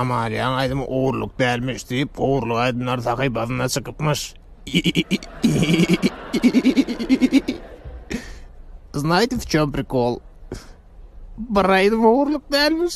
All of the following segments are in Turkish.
Amaliyan aydım uğurluk delmiş deyip uğurluk aydınlar takip adına çıkıpmış. Знаете, в чем прикол? Брайдом уğurluk delmiş.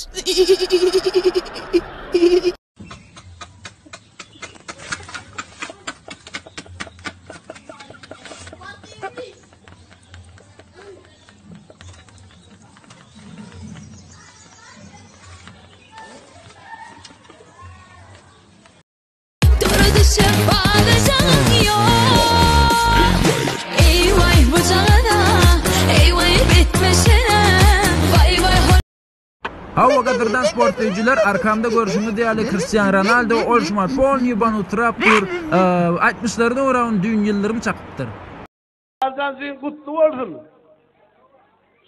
Hava kadırdan sportlayıcılar arkamda görüşümde değerli Cristiano Ronaldo oluşma Polny Banu Traptur 60'larda oran düğün yıllarımı çakıptır. Sen kutlu olsun.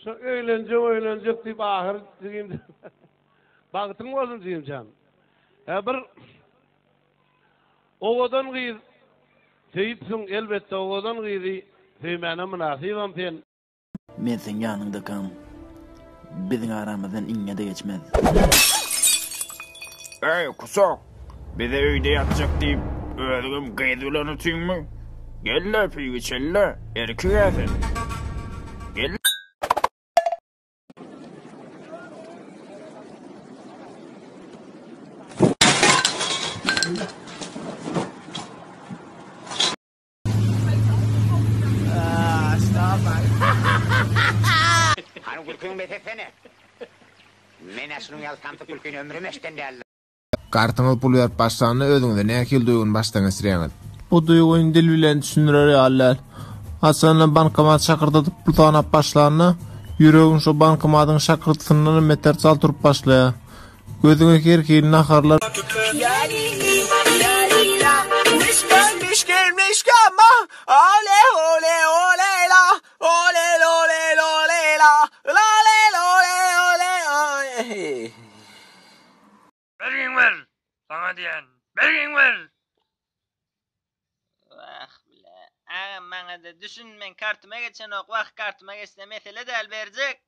Şu eğlenecek deyip ahir diyeyim. Bağıtın olsun diyeyim can. Bir oğudan gıyır teyipsin elbette oğudan gıyırı feymene münasibam pen. Men sen yanında kam. Bizim aramızdan inge de geçmez. Ey kusok, bize öyde yatacak deyip öldüm kıydılan ötüyün mü? Gel la piyi çelle, erkek efendim. Gel. Hanım gülkün betesene. Men aşının yaltantı gülkün ömrüm eşten değerli. Kartını pul verip başlarını ödüңde ne akil duygun baştan esireyengel. Bu duygun dil bilen düşünürler yaller. Hasan'la bankamat şakırdatıp pul tanap başlarını yüreğin şu bankamadın şakırtısından meter saltırıp başlaya. Gözüne kerkeğinin akarlar. Gelmiş ama ole ole ole la ole ole ole la la ole ole ole. Bergin ver sana diyen bergin ver. Vah bile ağam bana da düşünmen kartıma geçen ok vah kartıma geçse mesele de el verecek.